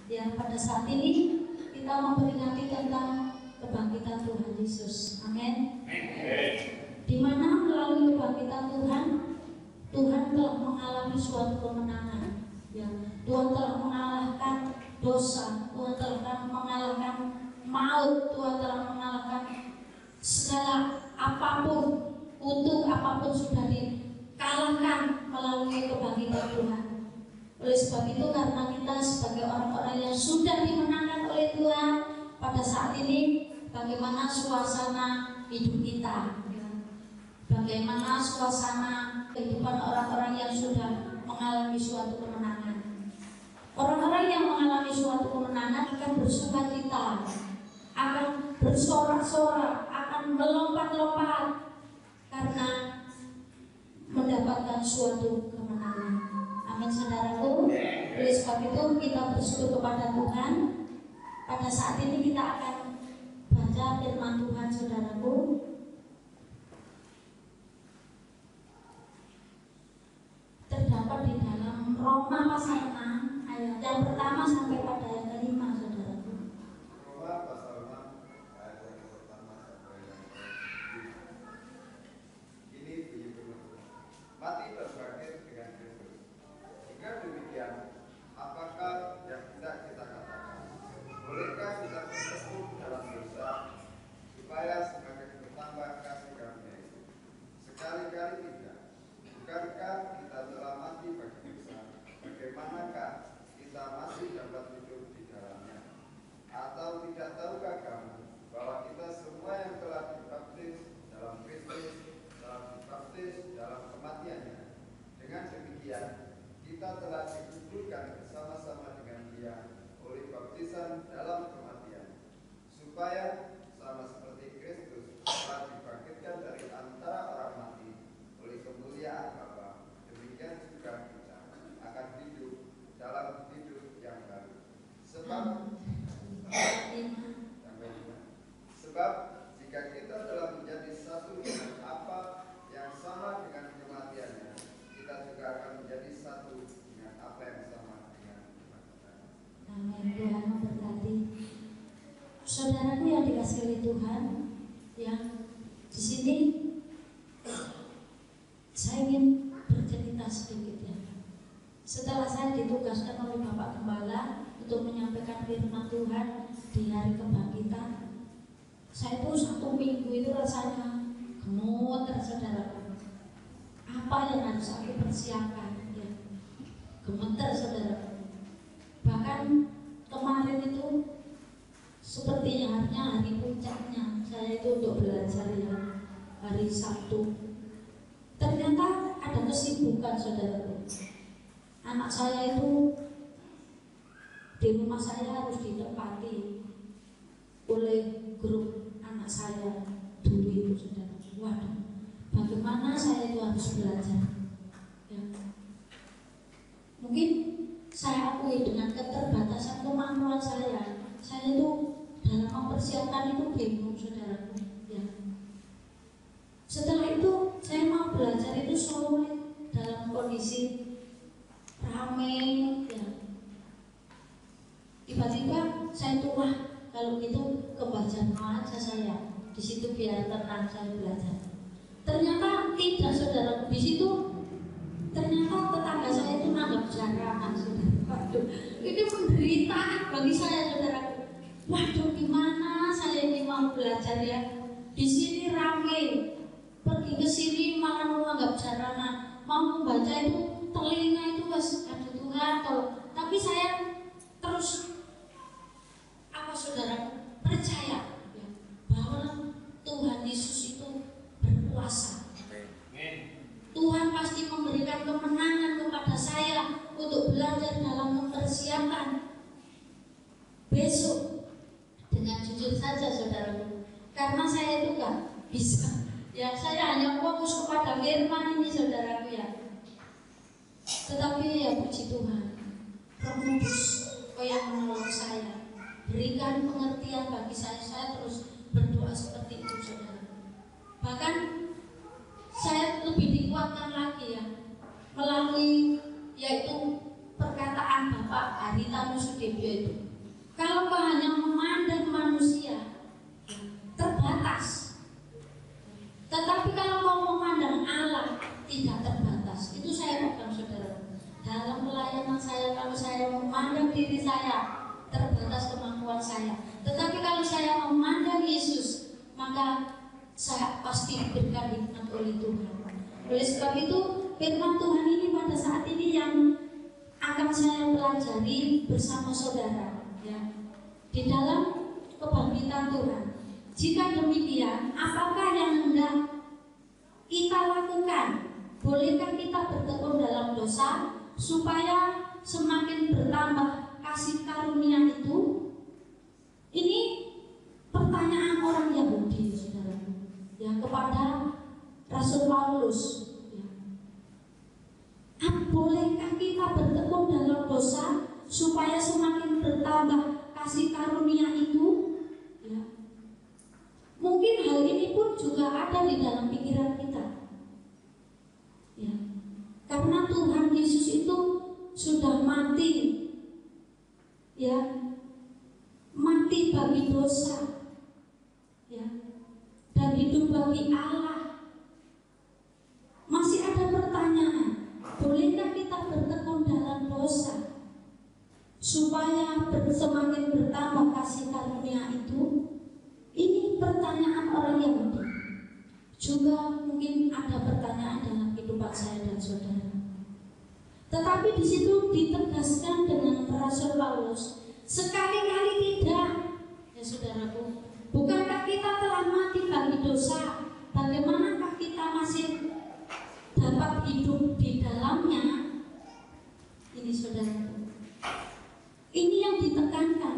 Ya, pada saat ini kita memperingati tentang kebangkitan Tuhan Yesus. Amin. Di mana melalui kebangkitan Tuhan, Tuhan telah mengalami suatu kemenangan. Ya, Tuhan telah mengalahkan dosa, Tuhan telah mengalahkan maut, Tuhan telah mengalahkan segala apapun, untuk apapun sudah dikalahkan melalui kebangkitan Tuhan. Oleh sebab itu, karena kita sebagai orang-orang yang sudah dimenangkan oleh Tuhan, pada saat ini bagaimana suasana hidup kita, bagaimana suasana kehidupan orang-orang yang sudah mengalami suatu kemenangan. Orang-orang yang mengalami suatu kemenangan akan bersukacita, akan bersorak-sorak, akan melompat-lompat karena mendapatkan suatu kemenangan. Amin, saudaraku. Oleh sebab itu kita bersyukur kepada Tuhan. Pada saat ini kita akan baca firman Tuhan, saudaraku. Terdapat di dalam Roma pasal 6 ayat yang pertama sampai pada yang kelima, saudaraku. Roma pasal 6 ayat yang pertama sampai yang kelima. Ini bunyi firman Tuhan. Mati dan bangkit dengan Kristus. Jika demikian, apakah yang tidak kita katakan? Bolehkah kita bertekun dalam dosa supaya semakin bertambah kasih karunia itu? Sekali-kali tidak. Bukankah kita telah mati bagi dosa? Bagaimanakah kita masih dapat hidup di dalamnya? Atau tidak tahukah kamu bahwa kita semua yang telah dibaptis dalam Kristus telah dibaptis dalam kematiannya? Dengan demikian, kita telah dikuburkan bersama-sama dengan Dia oleh baptisan dalam kematian, supaya sama seperti Kristus telah dibangkitkan dari antara orang mati oleh kemuliaan Bapa, demikian juga kita akan hidup dalam hidup yang baru. Sebab jika kita telah menjadi satu dengan apa yang sama dengan kematiannya, kita juga akan menjadi satu dengan apa yang sama dengan kebangkitannya. Amin. Tuhan memberkati. Saudaraku yang dikasihi oleh Tuhan, yang di sini saya ingin bercerita sedikit ya. Setelah saya ditugaskan oleh Bapak Gembala untuk menyampaikan firman Tuhan di hari kebangkitan, saya itu 1 minggu itu rasanya gemeter, saudaraku. Apa yang harus aku persiapkan ya? Gemeter, saudaraku. Bahkan kemarin itu sepertinya hanya hari puncaknya saya itu untuk belajar ya, hari Sabtu. Ternyata ada kesibukan, saudaraku. Anak saya itu di rumah saya harus ditempati oleh grup anak saya dulu itu, saudaraku. Waduh, bagaimana saya itu harus belajar ya. Mungkin saya akui dengan keterbatasan kemampuan saya itu dalam mempersiapkan itu bingung, saudaraku ya. Setelah itu saya mau belajar itu sulit dalam kondisi ramai ya. Tiba-tiba saya tuh, wah kalau gitu ke Bajano aja saya, di situ biar tenang saya belajar. Ternyata tidak, saudaraku. Di situ ternyata tetangga saya itu nanggap jaranan, saudara. Waduh, ini penderitaan bagi saya, saudaraku. Waduh, gimana saya ini mau belajar ya? Di sini ramai, pergi ke sini malah menganggap jaranan, mau membaca itu telinga itu mas, aduh Tuhan tolong. Tapi saya terus apa, saudara, percaya ya, bahwa Tuhan Yesus itu berkuasa. Tuhan pasti memberikan kemenangan kepada saya untuk belajar dalam mempersiapkan besok. Dengan jujur saja, saudaraku, karena saya itu nggak bisa ya, saya hanya fokus kepada firman ini, saudaraku ya. Tetapi ya puji Tuhan, Roh Kudus yang menolong saya, berikan pengertian bagi saya terus berdoa seperti itu, saudara. Bahkan saya lebih dikuatkan lagi ya, melalui yaitu perkataan Bapak Haritanu Sudibyo video itu. Kalau kau hanya memandang manusia, terbatas. Tetapi kalau kau memandang Allah, tidak terbatas. Itu saya pegang, saudara. Dalam pelayanan saya, kalau saya memandang diri saya, terbatas kemampuan saya. Tetapi kalau saya memandang Yesus, maka saya pasti diberikan hikmat oleh Tuhan. Oleh sebab itu, firman Tuhan ini pada saat ini yang akan saya pelajari bersama saudara, ya, di dalam kebangkitan Tuhan. Jika demikian, apakah yang hendak kita lakukan? Bolehkah kita bertekun dalam dosa supaya semakin bertambah kasih karunia itu? Ini pertanyaan orang Yahudi, saudara, ya, kepada Rasul Paulus. Bolehkah kita bertekun dalam dosa supaya semakin bertambah kasih karunia itu? Ya. Mungkin hal ini pun juga ada di dalam pikiran kita. Ya. Karena Tuhan Yesus itu sudah mati, ya, mati bagi dosa, ya, dan hidup bagi Allah. Masih ada pertanyaan, bolehkah kita bertekun dalam dosa supaya semakin bertambah kasih karunia itu? Ini pertanyaan orang Yahudi. Juga mungkin ada pertanyaan dalam kehidupan saya dan saudara. Tetapi di situ ditegaskan dengan Rasul Paulus, sekali-kali tidak, ya saudaraku. Bukankah kita telah mati bagi dosa? Bagaimanakah kita masih dapat hidup di dalamnya? Ini saudaraku, ini yang ditekankan,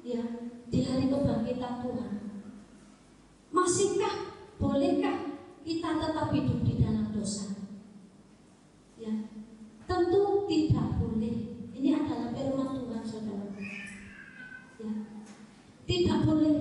ya, di hari kebangkitan Tuhan. Masihkah, bolehkah kita tetap hidup di dalam dosa? Ya, tentu tidak boleh. Ini adalah firman Tuhan, saudara. Ya, tidak boleh.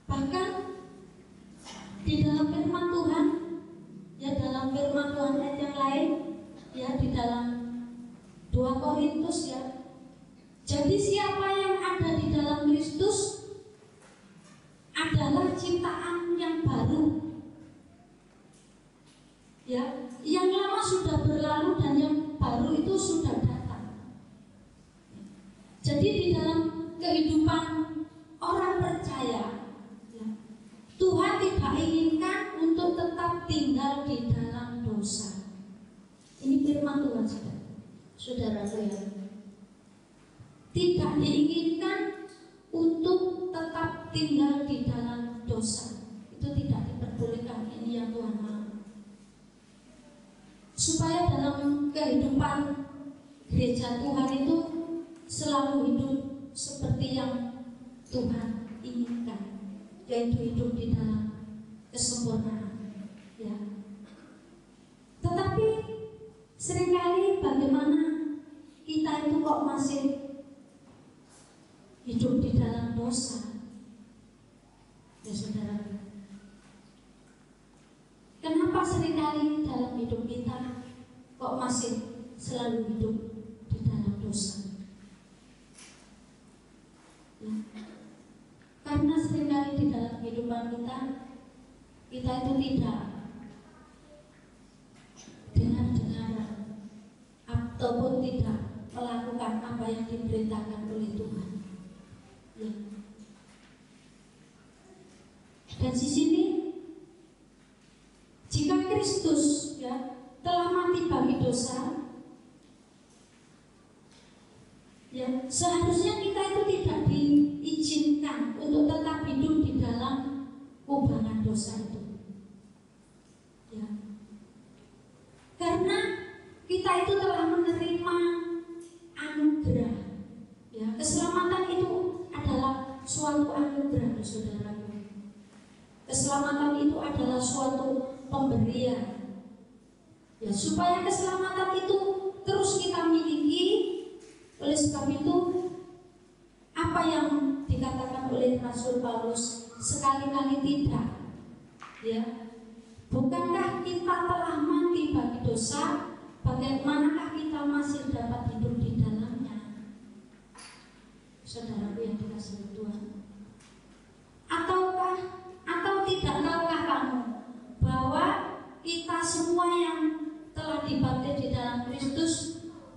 Bahkan di dalam firman Tuhan, ya, dalam firman Tuhan ayat yang lain, ya, di dalam 2 Korintus, ya. Jadi siapa yang ada di dalam Kristus adalah ciptaan yang baru. Ya, yang lama sudah berlalu dan yang baru itu sudah datang. Jadi di dalam kehidupan orang percaya, ya, Tuhan tidak inginkan untuk tetap tinggal di dalam dosa. Ini firman Tuhan, saudara saya. Tidak diinginkan untuk tetap tinggal di dalam dosa. Itu tidak diperbolehkan. Ini yang Tuhan mau. Supaya dalam kehidupan gereja Tuhan itu selalu hidup seperti yang Tuhan inginkan, yaitu hidup di dalam kesempurnaan, ya. Tetapi seringkali bagaimana kita itu kok masih hidup di dalam dosa, ya saudara. Kenapa seringkali dalam hidup kita kok masih selalu hidup di dalam dosa? Ya. Karena seringkali di dalam kehidupan kita itu tidak dengar-dengaran ataupun tidak melakukan apa yang diperintahkan oleh Tuhan. Ya. Dan di sini, jika Kristus, ya, telah mati bagi dosa, ya, seharusnya kita itu tidak diizinkan untuk tetap hidup di dalam kubangan dosa itu. Ya. Karena kita itu telah menerima anugerah. Ya, keselamatan itu adalah suatu anugerah, saudara. Keselamatan itu adalah suatu pemberian. Ya, supaya keselamatan itu terus kita miliki. Oleh sebab itu, apa yang dikatakan oleh Rasul Paulus, sekali-kali tidak. Ya, bukankah kita telah mati bagi dosa? Bagaimanakah kita masih dapat hidup di dalamnya? saudaraku yang dikasihi Tuhan? Atau tidak tahukah kamu bahwa kita semua yang telah dibaptis di dalam Kristus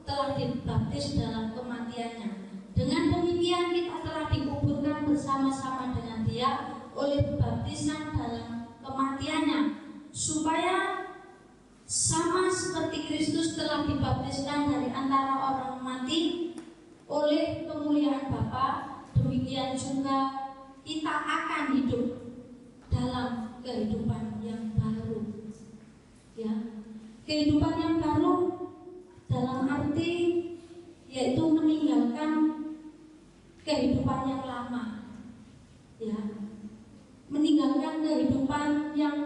telah dibaptis dalam kematiannya. Dengan demikian kita telah dikuburkan bersama-sama dengan Dia oleh baptisan dalam kematiannya, supaya sama seperti Kristus telah dibaptiskan dari antara orang mati oleh kemuliaan Bapa, demikian juga kita akan hidup dalam kehidupan yang baru. Ya, kehidupan yang baru dalam arti yaitu meninggalkan kehidupan yang lama. Ya, meninggalkan kehidupan yang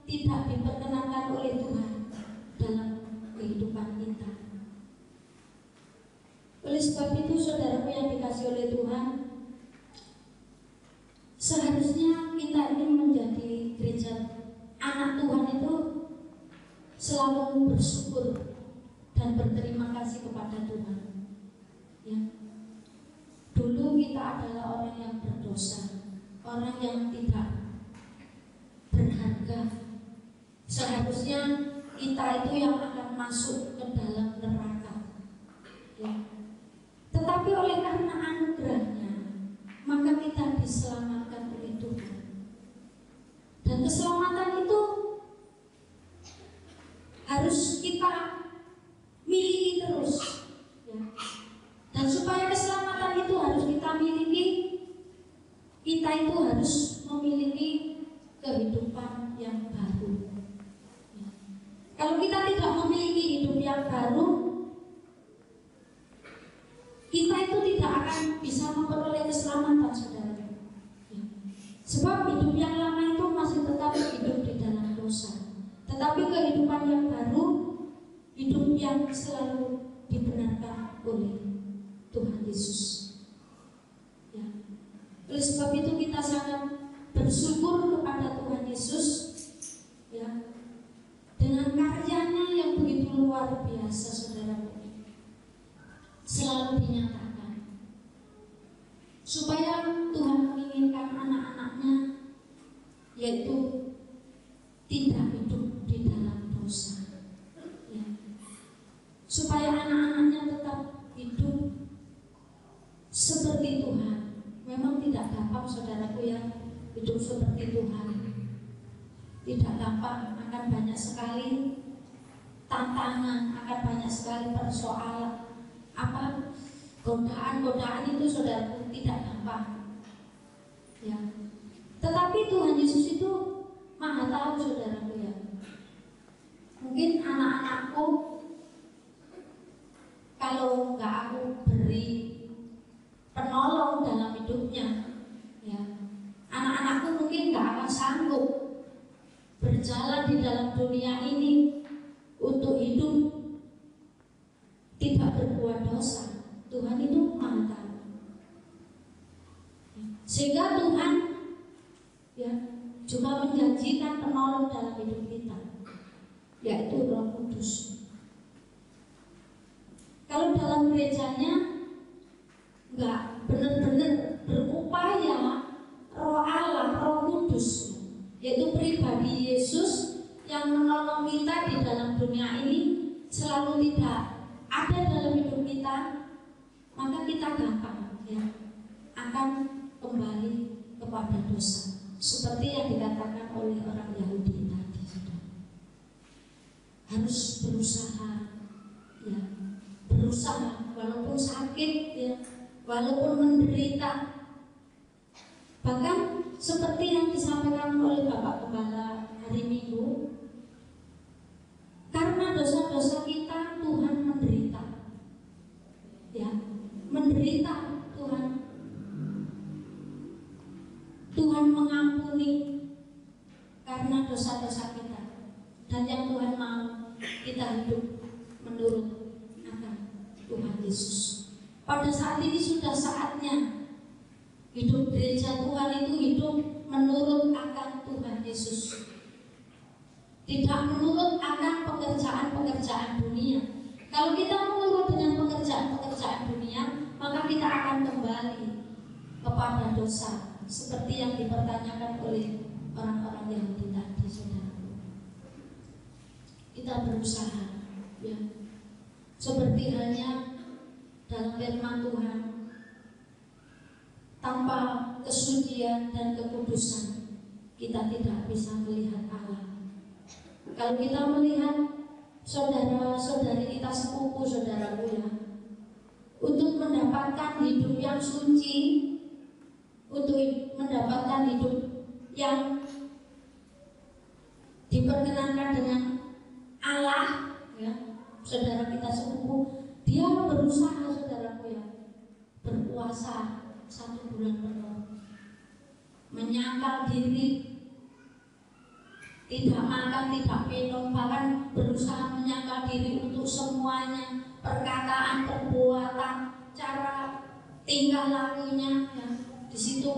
tidak diperkenankan oleh Tuhan dalam kehidupan kita. Oleh sebab itu, saudaraku yang dikasihi oleh Tuhan, seharusnya kita ini menjadi gereja anak Tuhan itu selalu bersyukur dan berterima kasih kepada Tuhan. Ya. Dulu kita adalah orang yang berdosa, orang yang tidak berharga. Seharusnya kita itu yang akan masuk ke dalam neraka. Ya. Tetapi oleh karena anugerahnya, maka kita diselamatkan oleh Tuhan. Dan keselamatan itu harus kita miliki terus. Ya. Dan supaya keselamatan itu harus kita miliki, kita itu harus memiliki kehidupan yang baru. Ya. Kalau kita tidak memiliki hidup yang baru, kita itu tidak akan bisa memperoleh keselamatan, saudara. Ya. Sebab hidup yang lama itu masih tetap hidup di dalam dosa. Tetapi kehidupan yang baru, hidup yang selalu dibenarkan oleh Tuhan Yesus. Ya. Oleh sebab itu kita sangat bersyukur kepada Tuhan Yesus, ya, dengan karyanya yang begitu luar biasa, saudara. Selalu dinyatakan supaya Tuhan menginginkan anak-anaknya yaitu tidak hidup di dalam dosa, ya. Supaya anak-anaknya tetap hidup seperti Tuhan. Memang tidak gampang, saudaraku, yang hidup seperti Tuhan. Tidak gampang, akan banyak sekali tantangan, akan banyak sekali persoalan. Godaan-godaan itu, saudaraku, tidak gampang. Ya. Tetapi Tuhan Yesus itu Maha tahu, saudaraku, ya. Mungkin anak-anakku kalau nggak aku beri penolong dalam hidupnya, ya, anak-anakku mungkin nggak akan sanggup berjalan di dalam dunia ini untuk hidup tidak berbuat dosa. Tuhan itu Maha tahu. Sehingga Tuhan, ya, juga menjanjikan penolong dalam hidup kita, yaitu Roh Kudus. Kalau dalam gerejanya nggak benar-benar berupaya, Roh Allah, Roh Kudus, yaitu pribadi Yesus yang menolong kita di dalam dunia ini, selalu tidak ada dalam hidup kita, maka kita gampang, ya, akan kembali kepada dosa, seperti yang dikatakan oleh orang Yahudi tadi, saudara. Harus berusaha, ya, berusaha walaupun sakit, ya, walaupun menderita. Bahkan seperti yang disampaikan oleh Bapak Gembala hari Minggu, karena dosa-dosa kita Tuhan menderita, ya, menderita. Tuhan mengampuni karena dosa-dosa kita, dan yang Tuhan mau kita hidup menurut akan Tuhan Yesus. Pada saat ini sudah saatnya hidup gereja Tuhan itu hidup menurut akan Tuhan Yesus, tidak menurut akan pekerjaan-pekerjaan dunia. Kalau kita menurut dengan pekerjaan-pekerjaan dunia, maka kita akan kembali kepada dosa seperti yang dipertanyakan oleh orang-orang Yahudi tadi, saudaraku. Kita berusaha, ya, seperti halnya dalam firman Tuhan, tanpa kesucian dan kekudusan kita tidak bisa melihat Allah. Kalau kita melihat saudara-saudari kita sepupu, saudaraku, ya, untuk mendapatkan hidup yang suci, untuk mendapatkan hidup yang diperkenankan dengan Allah, ya, saudara kita sepupu, dia berusaha, saudaraku, ya, berpuasa 1 bulan penuh, menyangkal diri, tidak makan, tidak minum, bahkan berusaha menyangkal diri untuk semuanya, perkataan, perbuatan, cara tingkah lakunya, ya, di situ.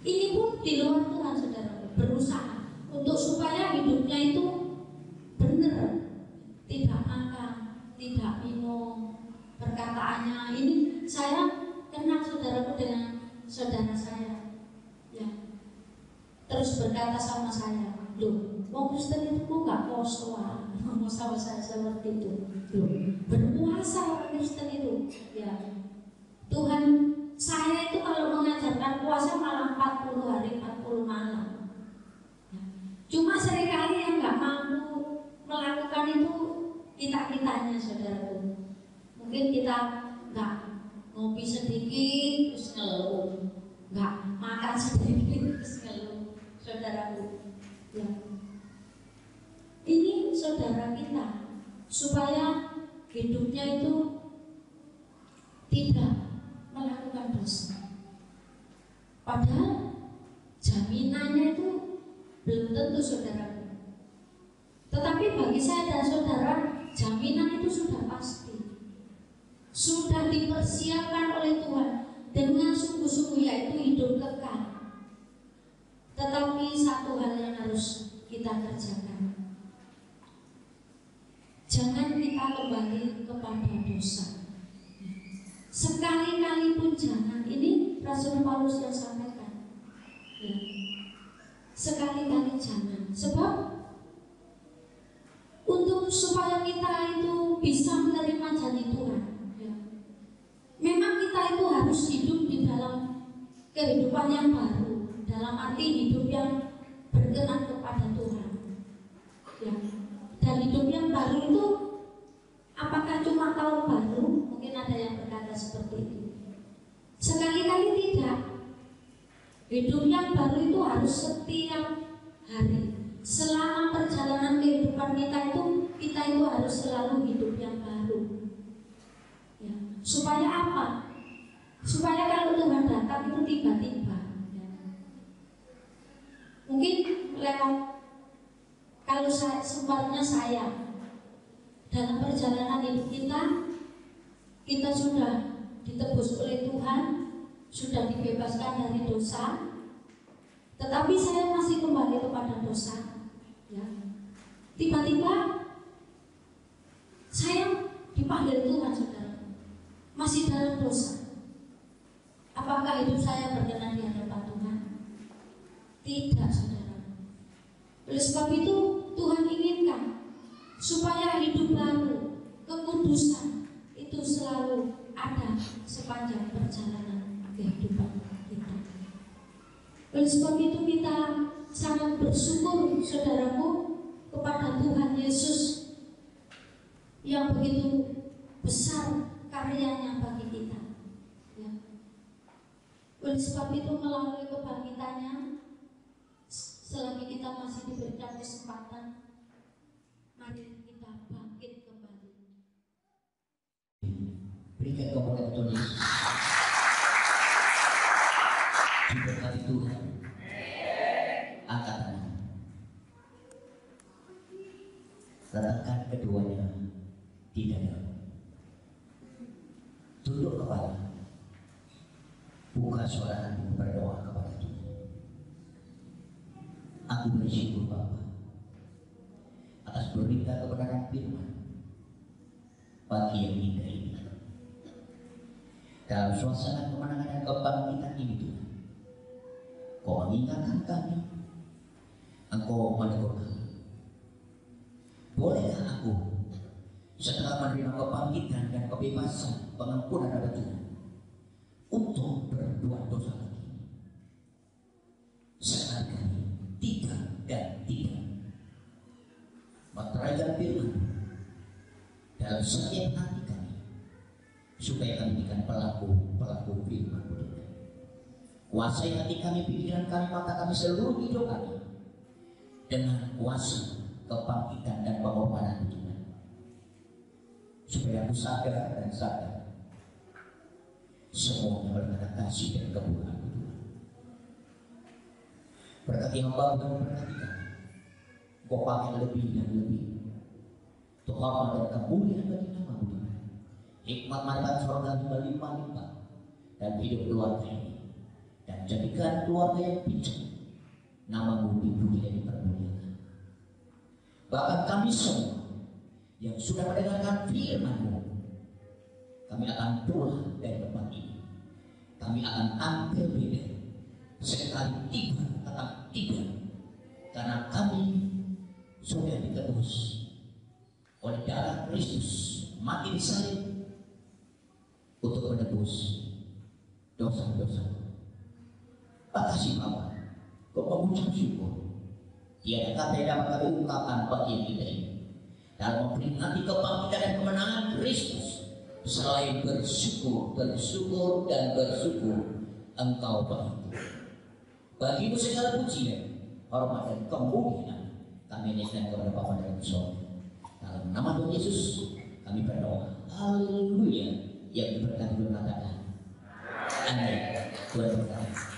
Ini pun di luar Tuhan, saudara, berusaha untuk supaya hidupnya itu benar, tidak makan, tidak minum, perkataannya. Ini saya kenal, saudaraku, dengan saudara saya, ya, terus berkata sama saya, loh, mau Kristen itu kok gak poso, ngomong sama saya seperti itu. Loh, berpuasa orang Kristen itu, ya. Tuhan saya itu kalau mengajarkan puasa malah 40 hari 40 malam, ya. Cuma seringkali yang gak mampu melakukan itu kita-kitanya, saudaraku. Mungkin kita gak ngopi sedikit terus ngeluh, gak makan sedikit terus ngeluh, saudaraku, ya. Ini saudara kita supaya hidupnya itu tidak melakukan dosa. Padahal jaminannya itu belum tentu, saudaraku. Tetapi bagi saya dan saudara, jaminan itu sudah pasti, sudah dipersiapkan oleh Tuhan dengan sungguh-sungguh, yaitu hidup kekal. Tetapi satu hal yang harus kita kerjakan, jangan kita kembali kepada dosa. Sekali-kali pun jangan. Ini Rasul Paulus yang sampaikan, ya. Sekali-kali jangan. Sebab untuk supaya kita itu bisa menerima janji Tuhan, ya, memang kita itu harus hidup di dalam kehidupan yang baru, dalam arti hidup yang berkenan kepada Tuhan, ya. Dan hidup yang baru itu apakah cuma tahun baru? Mungkin ada yang berkata seperti itu. Sekali-kali tidak. Hidup yang baru itu harus setiap hari. Selama perjalanan kehidupan kita itu harus selalu hidup yang baru, ya. Supaya apa? Supaya kalau Tuhan datang itu tiba-tiba, ya. Mungkin lewat, kalau sempatnya saya dalam perjalanan hidup kita sudah ditebus oleh Tuhan, sudah dibebaskan dari dosa, tetapi saya masih kembali kepada dosa, ya. Tiba-tiba saya dipanggil Tuhan, saudara, masih dalam dosa. Apakah hidup saya berkenan di hadapan Tuhan? Tidak, saudara. Oleh sebab itu Tuhan inginkan supaya hidup baru, kekudusan itu selalu ada sepanjang perjalanan kehidupan kita. Oleh sebab itu kita sangat bersyukur, saudaraku, kepada Tuhan Yesus yang begitu besar karyanya bagi kita, ya. Oleh sebab itu melalui kebangkitannya, selagi kita masih diberikan kesempatan, mari kita bangkit kembali. Berikan kepada Tuhan Yesus. Diberkati Tuhan. Angkat tangan. Letakkan keduanya di dada. Tunduk kepala. Buka suara hati, berdoa kepada Tuhan. Aku bersyukur Bapa atas berita kebenaran firman pagi yang indah ini. dalam suasana kemenangan dan kebangkitan ini Tuhan, Kau mengingatkan kami, Engkau menegur kami. Bolehkah aku setelah menerima kebangkitan dan kebebasan pengampunan dari Tuhan untuk berbuat dosa lagi? Sekali-kali tidak dan tidak meteraikan firman dalam setiap hati kami, supaya kami bukan pelaku firman Tuhan. Kuasai hati kami, pikiran kami, mata kami, seluruh hidup kami dengan kuasa kebangkitan dan pengorbanan Tuhan, supaya aku sadar dan sadar semuanya berkat kasih dan kemurahan Tuhan. Berkati hamba dan berkati kami, Kau pakai lebih dan lebih untuk hormat dan kemuliaan bagi nama Tuhan. Hikmat manfaat surga berlimpah-limpah dan hidup keluarga ini, dan jadikan keluarga yang bijak, nama-Mu dipuji dan dipermuliakan. Bahkan kami semua yang sudah mendengarkan firman-Mu, kami akan pulang dari tempat ini. Kami akan ambil beda sekali tiba tetap tidak, karena kami sudah ditebus oleh darah Kristus, mati di salib untuk menebus dosa-dosa. Makasih Bapa, Kau mengucap syukur. Tiada kata yang dapat kami ungkapkan bagi kita ini dalam memperingati kebangkitan dan kemenangan Kristus, selain bersyukur dan bersyukur Engkau baik. Bagimu segala pujian, hormat dan kemuliaan kami nyatakan kepada Bapa dan Surga. Dalam nama Tuhan Yesus kami berdoa. Haleluya. Yang diberkati berkatakan amin. Tuhan berkati.